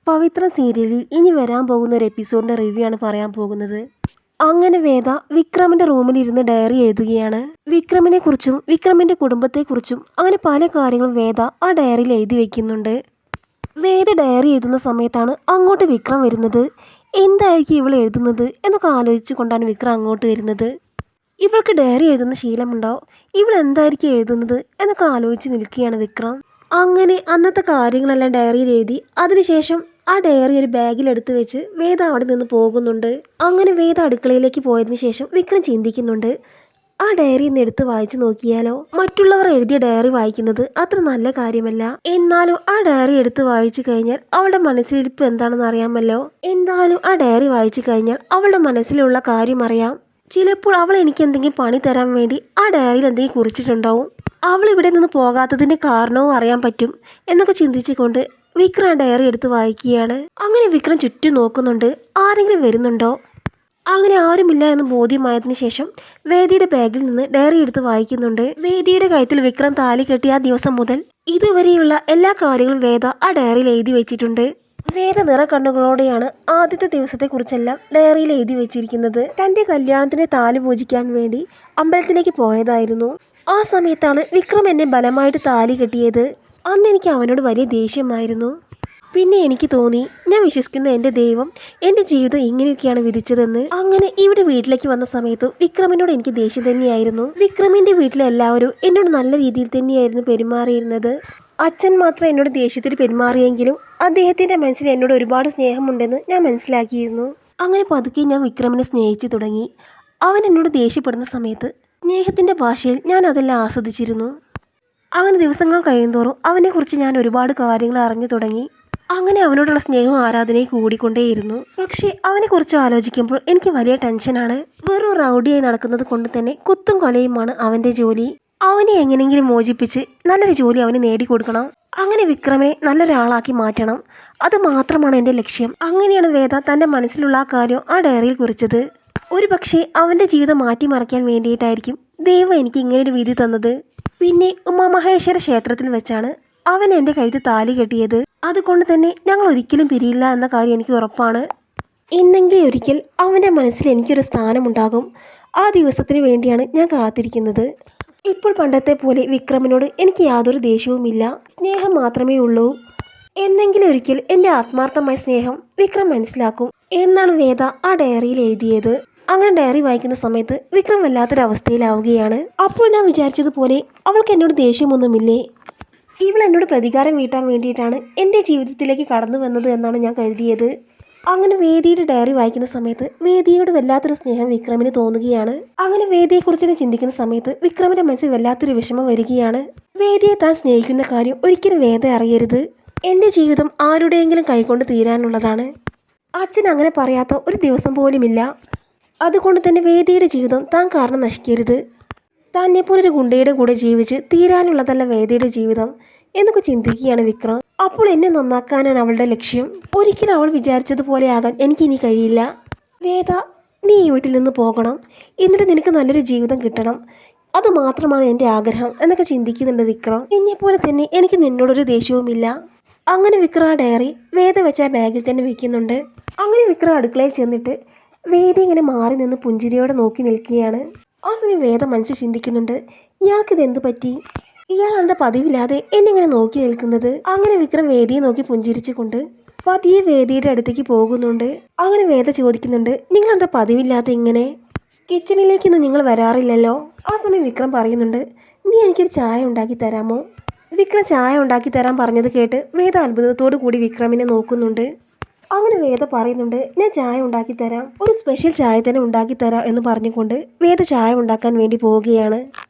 പവിത്ര സീരിയലിൽ ഇനി വരാൻ പോകുന്ന ഒരു എപ്പിസോഡിന്റെ റിവ്യൂ ആണ് പറയാൻ പോകുന്നത്. അങ്ങനെ വേദ വിക്രമിന്റെ റൂമിലിരുന്ന് ഡയറി എഴുതുകയാണ്. വിക്രമിനെ കുറിച്ചും വിക്രമിന്റെ കുടുംബത്തെക്കുറിച്ചും അങ്ങനെ പല കാര്യങ്ങളും വേദ ആ ഡയറിയിൽ എഴുതി വെക്കുന്നുണ്ട്. വേദ ഡയറി എഴുതുന്ന സമയത്താണ് അങ്ങോട്ട് വിക്രം വരുന്നത്. എന്തായിരിക്കും ഇവൾ എഴുതുന്നത് എന്നൊക്കെ ആലോചിച്ചു കൊണ്ടാണ് വിക്രം അങ്ങോട്ട് വരുന്നത്. ഇവൾക്ക് ഡയറി എഴുതുന്ന ശീലമുണ്ടോ, ഇവൾ എന്തായിരിക്കും എഴുതുന്നത് എന്നൊക്കെ ആലോചിച്ച് നിൽക്കുകയാണ് വിക്രം. അങ്ങനെ അന്നത്തെ കാര്യങ്ങളെല്ലാം ഡയറിയിൽ എഴുതി അതിനുശേഷം ആ ഡയറി ഒരു ബാഗിലെടുത്ത് വെച്ച് വേദ അവിടെ നിന്ന് പോകുന്നുണ്ട്. അങ്ങനെ വേദ അടുക്കളയിലേക്ക് പോയതിനു ശേഷം വിക്രം ചിന്തിക്കുന്നുണ്ട്, ആ ഡയറി ഒന്ന് എടുത്ത് വായിച്ചു നോക്കിയാലോ. മറ്റുള്ളവർ എഴുതിയ ഡയറി വായിക്കുന്നത് അത്ര നല്ല കാര്യമല്ല, എന്നാലും ആ ഡയറി എടുത്ത് വായിച്ചു കഴിഞ്ഞാൽ അവളുടെ മനസ്സിലിരിപ്പ് എന്താണെന്ന് അറിയാമല്ലോ. എന്തായാലും ആ ഡയറി വായിച്ചു കഴിഞ്ഞാൽ അവളുടെ മനസ്സിലുള്ള കാര്യം അറിയാം. ചിലപ്പോൾ അവൾ എനിക്ക് എന്തെങ്കിലും പണി തരാൻ വേണ്ടി ആ ഡയറിയിൽ എന്തെങ്കിലും കുറിച്ചിട്ടുണ്ടാവും. അവൾ ഇവിടെ നിന്ന് പോകാത്തതിൻ്റെ കാരണവും അറിയാൻ പറ്റും എന്നൊക്കെ ചിന്തിച്ചുകൊണ്ട് വിക്രം ആ ഡയറി എടുത്ത് വായിക്കുകയാണ്. അങ്ങനെ വിക്രം ചുറ്റും നോക്കുന്നുണ്ട്, ആരെങ്കിലും വരുന്നുണ്ടോ. അങ്ങനെ ആരുമില്ല എന്ന് ബോധ്യമായതിനു ശേഷം വേദിയുടെ ബാഗിൽ നിന്ന് ഡയറി എടുത്ത് വായിക്കുന്നുണ്ട്. വേദിയുടെ കഴുത്തിൽ വിക്രം താലി കെട്ടിയ ആ ദിവസം മുതൽ ഇതുവരെയുള്ള എല്ലാ കാര്യങ്ങളും വേദ ആ ഡയറിയിൽ എഴുതി വെച്ചിട്ടുണ്ട്. വേദ നിറക്കണ്ണുകളോടെയാണ് ആദ്യത്തെ ദിവസത്തെ കുറിച്ചെല്ലാം ഡയറിയിൽ എഴുതി വെച്ചിരിക്കുന്നത്. തൻ്റെ കല്യാണത്തിന് താലി പൂജിക്കാൻ വേണ്ടി അമ്പലത്തിലേക്ക് പോയതായിരുന്നു. ആ സമയത്താണ് വിക്രം എന്നെ ബലമായിട്ട് താലി കെട്ടിയത്. അന്ന് എനിക്ക് അവനോട് വലിയ ദേഷ്യമായിരുന്നു. പിന്നെ എനിക്ക് തോന്നി, ഞാൻ വിശ്വസിക്കുന്ന എൻ്റെ ദൈവം എൻ്റെ ജീവിതം ഇങ്ങനെയൊക്കെയാണ് വിധിച്ചതെന്ന്. അങ്ങനെ ഇവിടെ വീട്ടിലേക്ക് വന്ന സമയത്ത് വിക്രമിനോട് എനിക്ക് ദേഷ്യം തന്നെയായിരുന്നു. വിക്രമിൻ്റെ വീട്ടിലെ എല്ലാവരും എന്നോട് നല്ല രീതിയിൽ തന്നെയായിരുന്നു പെരുമാറിയിരുന്നത്. അച്ഛൻ മാത്രം എന്നോട് ദേഷ്യത്തിൽ പെരുമാറിയെങ്കിലും അദ്ദേഹത്തിൻ്റെ മനസ്സിൽ എന്നോട് ഒരുപാട് സ്നേഹമുണ്ടെന്ന് ഞാൻ മനസ്സിലാക്കിയിരുന്നു. അങ്ങനെ പതുക്കെ ഞാൻ വിക്രമിനെ സ്നേഹിച്ചു തുടങ്ങി. അവൻ എന്നോട് ദേഷ്യപ്പെടുന്ന സമയത്ത് സ്നേഹത്തിൻ്റെ ഭാഷയിൽ ഞാൻ അതെല്ലാം ആസ്വദിച്ചിരുന്നു. അങ്ങനെ ദിവസങ്ങൾ കഴിയുന്തോറും അവനെക്കുറിച്ച് ഞാൻ ഒരുപാട് കാര്യങ്ങൾ അറിഞ്ഞു തുടങ്ങി. അങ്ങനെ അവനോടുള്ള സ്നേഹവും ആരാധനയും കൂടിക്കൊണ്ടേയിരുന്നു. പക്ഷേ അവനെക്കുറിച്ച് ആലോചിക്കുമ്പോൾ എനിക്ക് വലിയ ടെൻഷനാണ്. വെറും റൗഡിയായി നടക്കുന്നത് കൊണ്ട് തന്നെ കുത്തും കൊലയുമാണ് അവൻ്റെ ജോലി. അവനെ എങ്ങനെയെങ്കിലും മോചിപ്പിച്ച് നല്ലൊരു ജോലി അവന് നേടിക്കൊടുക്കണം. അങ്ങനെ വിക്രമിനെ നല്ലൊരാളാക്കി മാറ്റണം. അത് മാത്രമാണ് എൻ്റെ ലക്ഷ്യം. അങ്ങനെയാണ് വേദ തൻ്റെ മനസ്സിലുള്ള ആ കാര്യം ആ ഡയറിയിൽ കുറിച്ചത്. ഒരു പക്ഷേ അവൻ്റെ ജീവിതം മാറ്റിമറിക്കാൻ വേണ്ടിയിട്ടായിരിക്കും ദൈവം എനിക്ക് ഇങ്ങനൊരു വിധി തന്നത്. പിന്നെ ഉമാമഹേശ്വര ക്ഷേത്രത്തിൽ വെച്ചാണ് അവൻ എൻ്റെ കഴുത്തിൽ താലി കെട്ടിയത്. അതുകൊണ്ട് തന്നെ ഞങ്ങൾ ഒരിക്കലും പിരിയില്ല എന്ന കാര്യം എനിക്ക് ഉറപ്പാണ്. എന്നെങ്കിലും ഒരിക്കൽ അവൻ്റെ മനസ്സിൽ എനിക്കൊരു സ്ഥാനമുണ്ടാകും. ആ ദിവസത്തിന് വേണ്ടിയാണ് ഞാൻ കാത്തിരിക്കുന്നത്. ഇപ്പോൾ പണ്ടത്തെ പോലെ വിക്രമിനോട് എനിക്ക് യാതൊരു ദേഷ്യവുമില്ല, സ്നേഹം മാത്രമേ ഉള്ളൂ. എന്നെങ്കിലും ഒരിക്കൽ എൻ്റെ ആത്മാർത്ഥമായ സ്നേഹം വിക്രം മനസ്സിലാക്കും എന്നാണ് വേദ ആ ഡയറിയിൽ എഴുതിയത്. അങ്ങനെ ഡയറി വായിക്കുന്ന സമയത്ത് വിക്രം വല്ലാത്തൊരവസ്ഥയിലാവുകയാണ്. അപ്പോൾ ഞാൻ വിചാരിച്ചതുപോലെ അവൾക്ക് എന്നോട് ദേഷ്യമൊന്നുമില്ലേ, ഇവൾ എന്നോട് പ്രതികാരം വീട്ടാൻ വേണ്ടിയിട്ടാണ് എൻ്റെ ജീവിതത്തിലേക്ക് കടന്നു വന്നത് എന്നാണ് ഞാൻ കരുതിയത്. അങ്ങനെ വേദിയുടെ ഡയറി വായിക്കുന്ന സമയത്ത് വേദിയോട് വല്ലാത്തൊരു സ്നേഹം വിക്രമിന് തോന്നുകയാണ്. അങ്ങനെ വേദിയെക്കുറിച്ച് ചിന്തിക്കുന്ന സമയത്ത് വിക്രമിൻ്റെ മനസ്സിൽ വല്ലാത്തൊരു വിഷമം വരികയാണ്. വേദിയെ താൻ സ്നേഹിക്കുന്ന കാര്യം ഒരിക്കലും വേദ അറിയരുത്. എൻ്റെ ജീവിതം ആരുടെയെങ്കിലും കൈകൊണ്ട് തീരാനുള്ളതാണ്. അച്ഛൻ അങ്ങനെ പറയാത്ത ഒരു ദിവസം പോലുമില്ല. അതുകൊണ്ട് തന്നെ വേദിയുടെ ജീവിതം താൻ കാരണം നശിക്കരുത്. തന്നെപ്പോലൊരു ഗുണ്ടയുടെ കൂടെ ജീവിച്ച് തീരാനുള്ളതല്ല വേദിയുടെ ജീവിതം എന്നൊക്കെ ചിന്തിക്കുകയാണ് വിക്രം. അപ്പോൾ എന്നെ നന്നാക്കാനാണ് അവളുടെ ലക്ഷ്യം. ഒരിക്കലും അവൾ വിചാരിച്ചതുപോലെ ആകാൻ എനിക്കിനി കഴിയില്ല. വേദ, നീ ഈ വീട്ടിൽ നിന്ന് പോകണം, എന്നിട്ട് നിനക്ക് നല്ലൊരു ജീവിതം കിട്ടണം, അത് മാത്രമാണ് എൻ്റെ ആഗ്രഹം എന്നൊക്കെ ചിന്തിക്കുന്നുണ്ട് വിക്രം. എന്നെപ്പോലെ തന്നെ എനിക്ക് നിന്നോടൊരു ദേഷ്യവുമില്ല. അങ്ങനെ വിക്രം ആ ഡയറി വേദ വെച്ച ആ ബാഗിൽ തന്നെ വെക്കുന്നുണ്ട്. അങ്ങനെ വിക്രം അടുക്കളയിൽ ചെന്നിട്ട് വേദ ഇങ്ങനെ മാറി നിന്ന് പുഞ്ചിരിയോടെ നോക്കി നിൽക്കുകയാണ്. ആ സമയം വേദ മനസ്സിൽ ചിന്തിക്കുന്നുണ്ട്, ഇയാൾക്കിത് എന്ത് പറ്റി, ഇയാൾ എന്താ പതിവില്ലാതെ എന്നിങ്ങനെ നോക്കി നിൽക്കുന്നത്. അങ്ങനെ വിക്രം വേദിയെ നോക്കി പുഞ്ചിരിച്ചുകൊണ്ട് പതിയെ വേദിയുടെ അടുത്തേക്ക് പോകുന്നുണ്ട്. അങ്ങനെ വേദ ചോദിക്കുന്നുണ്ട്, നിങ്ങളെന്താ പതിവില്ലാതെ ഇങ്ങനെ, കിച്ചണിലേക്കൊന്നും നിങ്ങൾ വരാറില്ലല്ലോ. ആ സമയം വിക്രം പറയുന്നുണ്ട്, നീ എനിക്കൊരു ചായ ഉണ്ടാക്കി തരാമോ. വിക്രം ചായ ഉണ്ടാക്കി തരാൻ പറഞ്ഞത് കേട്ട് വേദ അത്ഭുതത്തോടു കൂടി വിക്രമിനെ നോക്കുന്നുണ്ട്. അങ്ങനെ വേദ പറയുന്നുണ്ട്, ഞാൻ ചായ ഉണ്ടാക്കി തരാം, ഒരു സ്പെഷ്യൽ ചായ തന്നെ ഉണ്ടാക്കി തരാം എന്ന് പറഞ്ഞുകൊണ്ട് വേദ ചായ ഉണ്ടാക്കാൻ വേണ്ടി പോവുകയാണ്.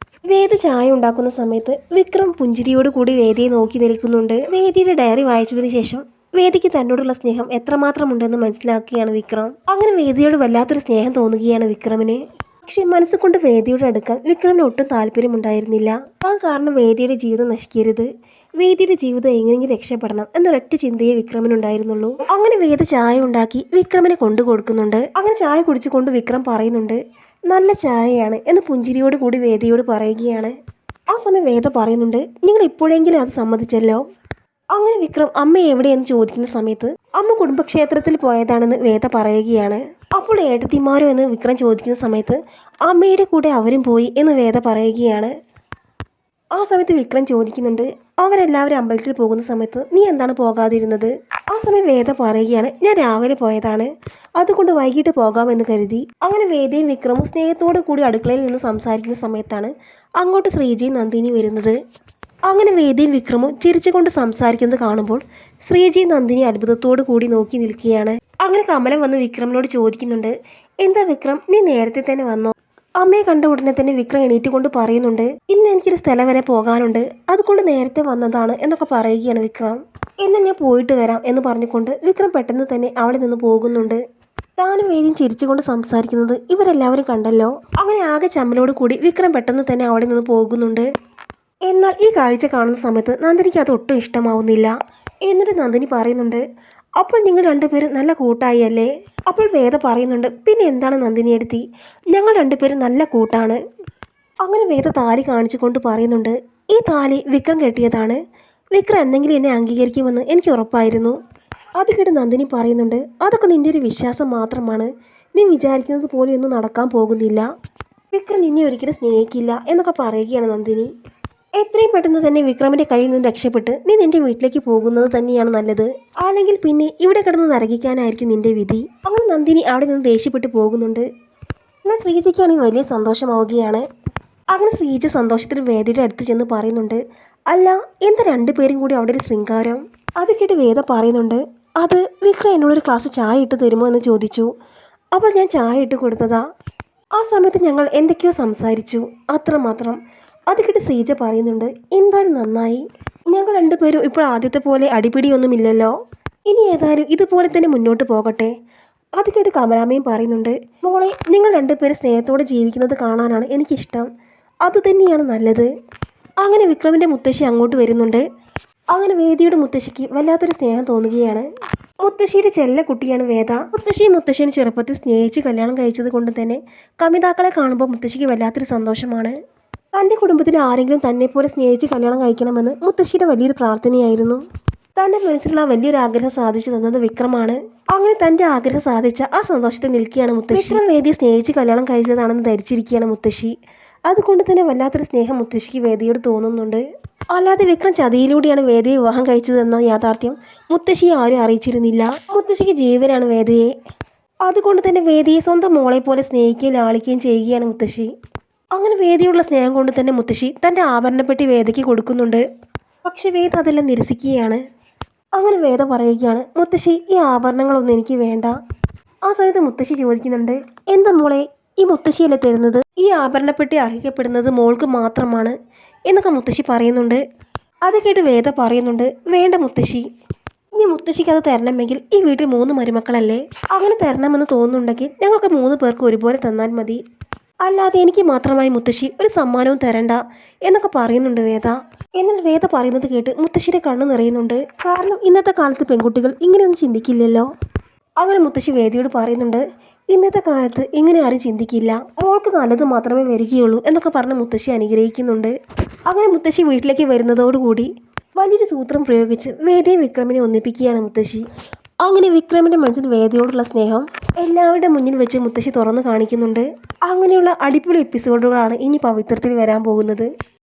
വേദ ചായ ഉണ്ടാക്കുന്ന സമയത്ത് വിക്രം പുഞ്ചിരിയോട് കൂടി വേദിയെ നോക്കി നിൽക്കുന്നുണ്ട്. വേദിയുടെ ഡയറി വായിച്ചതിന് ശേഷം വേദിക്ക് തന്നോടുള്ള സ്നേഹം എത്രമാത്രം ഉണ്ടെന്ന് മനസ്സിലാക്കുകയാണ് വിക്രം. അങ്ങനെ വേദിയോട് വല്ലാത്തൊരു സ്നേഹം തോന്നുകയാണ് വിക്രമിന്. പക്ഷെ മനസ്സുകൊണ്ട് വേദിയോട് അടുക്കാൻ വിക്രമിന് ഒട്ടും താല്പര്യമുണ്ടായിരുന്നില്ല. ആ കാരണം വേദിയുടെ ജീവിതം നശിക്കരുത്, വേദിയുടെ ജീവിതം എങ്ങനെയെങ്കിലും രക്ഷപ്പെടണം എന്നൊരൊറ്റ ചിന്തയെ വിക്രമിനുണ്ടായിരുന്നുള്ളൂ. അങ്ങനെ വേദ ചായ ഉണ്ടാക്കി വിക്രമിനെ കൊണ്ടു കൊടുക്കുന്നുണ്ട്. അങ്ങനെ ചായ കുടിച്ചുകൊണ്ട് വിക്രം പറയുന്നുണ്ട്, നല്ല ചായയാണ് എന്ന് പുഞ്ചിരിയോട് കൂടി വേദയോട് പറയുകയാണ്. ആ സമയം വേദ പറയുന്നുണ്ട്, നിങ്ങൾ ഇപ്പോഴെങ്കിലും അത് സമ്മതിച്ചല്ലോ. അങ്ങനെ വിക്രം അമ്മ എവിടെയെന്ന് ചോദിക്കുന്ന സമയത്ത് അമ്മ കുടുംബക്ഷേത്രത്തിൽ പോയതാണെന്ന് വേദ പറയുകയാണ്. അപ്പോൾ ഏട്ടത്തിമാരോ എന്ന് വിക്രം ചോദിക്കുന്ന സമയത്ത് അമ്മയുടെ കൂടെ അവരും പോയി എന്ന് വേദ പറയുകയാണ്. ആ സമയത്ത് വിക്രം ചോദിക്കുന്നുണ്ട്, അവരെല്ലാവരും അമ്പലത്തിൽ പോകുന്ന സമയത്ത് നീ എന്താണ് പോകാതിരുന്നത്? ആ സമയം വേദ പറയുകയാണ്, ഞാൻ രാവിലെ പോയതാണ്, അതുകൊണ്ട് വൈകിട്ട് പോകാമെന്ന് കരുതി. അങ്ങനെ വേദയും വിക്രമും സ്നേഹത്തോടു കൂടി അടുക്കളയിൽ നിന്ന് സംസാരിക്കുന്ന സമയത്താണ് അങ്ങോട്ട് ശ്രീജയും നന്ദിനി വരുന്നത്. അങ്ങനെ വേദയും വിക്രമും ചിരിച്ചുകൊണ്ട് സംസാരിക്കുന്നത് കാണുമ്പോൾ ശ്രീജയും നന്ദിനി അത്ഭുതത്തോടു കൂടി നോക്കി നിൽക്കുകയാണ്. അങ്ങനെ കമലം വന്ന് വിക്രമിനോട് ചോദിക്കുന്നുണ്ട്, എന്താ വിക്രം, നീ നേരത്തെ തന്നെ വന്നോ? അമ്മയെ കണ്ട ഉടനെ തന്നെ വിക്രം എണീറ്റുകൊണ്ട് പറയുന്നുണ്ട്, ഇന്ന് എനിക്കൊരു സ്ഥലം വരെ പോകാനുണ്ട്, അതുകൊണ്ട് നേരത്തെ വന്നതാണ് എന്നൊക്കെ പറയുകയാണ് വിക്രം. എന്നാൽ ഞാൻ പോയിട്ട് വരാം എന്ന് പറഞ്ഞുകൊണ്ട് വിക്രം പെട്ടെന്ന് തന്നെ അവിടെ നിന്ന് പോകുന്നുണ്ട്. താനും വേദിയും ചിരിച്ചുകൊണ്ട് സംസാരിക്കുന്നത് ഇവരെല്ലാവരും കണ്ടല്ലോ. അങ്ങനെ ആകെ ചമ്മലോട് കൂടി വിക്രം പെട്ടെന്ന് തന്നെ അവിടെ നിന്ന് പോകുന്നുണ്ട്. എന്നാൽ ഈ കാഴ്ച കാണുന്ന സമയത്ത് നന്ദിനിക്ക് അത് ഒട്ടും ഇഷ്ടമാവുന്നില്ല. എന്നിട്ട് നന്ദിനി പറയുന്നുണ്ട്, അപ്പോൾ നിങ്ങൾ രണ്ടുപേരും നല്ല കൂട്ടായി അല്ലേ? അപ്പോൾ വേദ പറയുന്നുണ്ട്, പിന്നെ എന്താണ് നന്ദിനി എടുത്തി, ഞങ്ങൾ രണ്ടുപേരും നല്ല കൂട്ടാണ്. അങ്ങനെ വേദ താലി കാണിച്ചു കൊണ്ട് പറയുന്നുണ്ട്, ഈ താലി വിക്രം കെട്ടിയതാണ്, വിക്രം എന്തെങ്കിലും എന്നെ അംഗീകരിക്കുമെന്ന് എനിക്ക് ഉറപ്പായിരുന്നു. അത് കേട്ട് നന്ദിനി പറയുന്നുണ്ട്, അതൊക്കെ നിൻ്റെ ഒരു വിശ്വാസം മാത്രമാണ്, നീ വിചാരിക്കുന്നത് പോലെയൊന്നും നടക്കാൻ പോകുന്നില്ല, വിക്രം നിന്നെ ഒരിക്കലും സ്നേഹിക്കില്ല എന്നൊക്കെ പറയുകയാണ് നന്ദിനി. എത്രയും പെട്ടെന്ന് തന്നെ വിക്രമിന്റെ കയ്യിൽ നിന്ന് രക്ഷപ്പെട്ട് നീ നിന്റെ വീട്ടിലേക്ക് പോകുന്നത് തന്നെയാണ് നല്ലത്, അല്ലെങ്കിൽ പിന്നെ ഇവിടെ കിടന്ന് നരകിക്കാനായിരിക്കും നിന്റെ വിധി. അങ്ങനെ നന്ദിനി അവിടെ നിന്ന് ദേഷ്യപ്പെട്ട് പോകുന്നുണ്ട്. എന്നാൽ ശ്രീജയ്ക്കാണെങ്കിൽ വലിയ സന്തോഷമാവുകയാണ്. അങ്ങനെ ശ്രീജ സന്തോഷത്തിൽ വേദയുടെ അടുത്ത് ചെന്ന് പറയുന്നുണ്ട്, അല്ല എന്താ രണ്ടുപേരും കൂടി അവിടെ ഒരു ശൃംഗാരം? അത് കേട്ട് വേദ പറയുന്നുണ്ട്, അത് വിക്രം എന്നോടൊരു ഗ്ലാസ് ചായ ഇട്ട് തരുമോ എന്ന് ചോദിച്ചു, അപ്പോൾ ഞാൻ ചായ ഇട്ട് കൊടുത്തതാ. ആ സമയത്ത് ഞങ്ങൾ എന്തൊക്കെയോ സംസാരിച്ചു, അത്രമാത്രം. അത് കേട്ട് ശ്രീജ പറയുന്നുണ്ട്, എന്തായാലും നന്നായി, ഞങ്ങൾ രണ്ടുപേരും ഇപ്പോൾ ആദ്യത്തെ പോലെ അടിപിടിയൊന്നുമില്ലല്ലോ, ഇനി ഏതായാലും ഇതുപോലെ തന്നെ മുന്നോട്ട് പോകട്ടെ. അത് കേട്ട് കമലാമ്മയും പറയുന്നുണ്ട്, മോളെ നിങ്ങൾ രണ്ടുപേരും സ്നേഹത്തോടെ ജീവിക്കുന്നത് കാണാനാണ് എനിക്കിഷ്ടം, അതുതന്നെയാണ് നല്ലത്. അങ്ങനെ വിക്രമിൻ്റെ മുത്തശ്ശി അങ്ങോട്ട് വരുന്നുണ്ട്. അങ്ങനെ വേദിയുടെ മുത്തശ്ശിക്ക് വല്ലാത്തൊരു സ്നേഹം തോന്നുകയാണ്. മുത്തശ്ശിയുടെ ചെല്ല കുട്ടിയാണ് വേദ. മുത്തശ്ശിയെ ചെറുപ്പത്തിൽ സ്നേഹിച്ച് കല്യാണം കഴിച്ചത് കൊണ്ട് തന്നെ കമിതാക്കളെ കാണുമ്പോൾ മുത്തശ്ശിക്ക് വല്ലാത്തൊരു സന്തോഷമാണ്. തൻ്റെ കുടുംബത്തിൽ ആരെങ്കിലും തന്നെ പോലെ സ്നേഹിച്ച് കല്യാണം കഴിക്കണമെന്ന് മുത്തശ്ശിയുടെ വലിയൊരു പ്രാർത്ഥനയായിരുന്നു. തൻ്റെ മനസ്സിലുള്ള വലിയൊരു ആഗ്രഹം സാധിച്ചു തന്നത് വിക്രമാണ്. അങ്ങനെ തൻ്റെ ആഗ്രഹം സാധിച്ച ആ സന്തോഷത്തിൽ നിൽക്കുകയാണ് മുത്തശ്ശി. വിക്രം വേദിയെ സ്നേഹിച്ച് കല്യാണം കഴിച്ചതാണെന്ന് ധരിച്ചിരിക്കുകയാണ് മുത്തശ്ശി. അതുകൊണ്ട് തന്നെ വല്ലാത്തൊരു സ്നേഹം മുത്തശ്ശിക്ക് വേദിയോട് തോന്നുന്നുണ്ട്. അല്ലാതെ വിക്രം ചതിയിലൂടെയാണ് വേദയെ വിവാഹം കഴിച്ചതെന്ന യാഥാർത്ഥ്യം മുത്തശ്ശിയെ ആരും അറിയിച്ചിരുന്നില്ല. മുത്തശ്ശിക്ക് ജീവനാണ് വേദയെ. അതുകൊണ്ട് തന്നെ വേദിയെ സ്വന്തം മോളെ പോലെ സ്നേഹിക്കുകയും ലാളിക്കുകയും ചെയ്യുകയാണ് മുത്തശ്ശി. അങ്ങനെ വേദിയുള്ള സ്നേഹം കൊണ്ട് തന്നെ മുത്തശ്ശി തൻ്റെ ആഭരണപ്പെട്ടി വേദയ്ക്ക് കൊടുക്കുന്നുണ്ട്. പക്ഷെ വേദ അതെല്ലാം നിരസിക്കുകയാണ്. അങ്ങനെ വേദ പറയുകയാണ്, മുത്തശ്ശി ഈ ആഭരണങ്ങളൊന്നും എനിക്ക് വേണ്ട. ആ സമയത്ത് മുത്തശ്ശി ചോദിക്കുന്നുണ്ട്, എന്താ മോളെ ഈ മുത്തശ്ശിയല്ലേ തരുന്നത്, ഈ ആഭരണപ്പെട്ടി അർഹിക്കപ്പെടുന്നത് മോൾക്ക് മാത്രമാണ് എന്നൊക്കെ മുത്തശ്ശി പറയുന്നുണ്ട്. അത് കേട്ട് വേദ പറയുന്നുണ്ട്, വേണ്ട മുത്തശ്ശി, ഇനി മുത്തശ്ശിക്ക് അത് തരണമെങ്കിൽ ഈ വീട്ടിൽ 3 മരുമക്കളല്ലേ, അങ്ങനെ തരണമെന്ന് തോന്നുന്നുണ്ടെങ്കിൽ ഞങ്ങൾക്ക് 3 പേർക്ക് ഒരുപോലെ തന്നാൽ മതി, അല്ലാതെ എനിക്ക് മാത്രമായി മുത്തശ്ശി ഒരു സമ്മാനവും തരണ്ട എന്നൊക്കെ പറയുന്നുണ്ട് വേദ. എന്നാൽ വേദ പറയുന്നത് കേട്ട് മുത്തശ്ശിയുടെ കണ്ണ് നിറയുന്നുണ്ട്. കാരണം ഇന്നത്തെ കാലത്ത് പെൺകുട്ടികൾ ഇങ്ങനെയൊന്നും ചിന്തിക്കില്ലല്ലോ. അങ്ങനെ മുത്തശ്ശി വേദിയോട് പറയുന്നുണ്ട്, ഇന്നത്തെ കാലത്ത് ഇങ്ങനെ ആരും ചിന്തിക്കില്ല, മോൾക്ക് നല്ലത് മാത്രമേ വരികയുള്ളൂ എന്നൊക്കെ പറഞ്ഞ് മുത്തശ്ശി അനുഗ്രഹിക്കുന്നുണ്ട്. അങ്ങനെ മുത്തശ്ശി വീട്ടിലേക്ക് വരുന്നതോടുകൂടി വലിയൊരു സൂത്രം പ്രയോഗിച്ച് വേദയും വിക്രമിനെ ഒന്നിപ്പിക്കുകയാണ് മുത്തശ്ശി. അങ്ങനെ വിക്രമിൻ്റെ മനസ്സിൽ വേദയോടുള്ള സ്നേഹം എല്ലാവരുടെ മുന്നിൽ വെച്ച് മുത്തശ്ശി തുറന്നു കാണിക്കുന്നുണ്ട്. അങ്ങനെയുള്ള അടിപൊളി എപ്പിസോഡുകളാണ് ഇനി പവിത്രത്തിൽ വരാൻ പോകുന്നത്.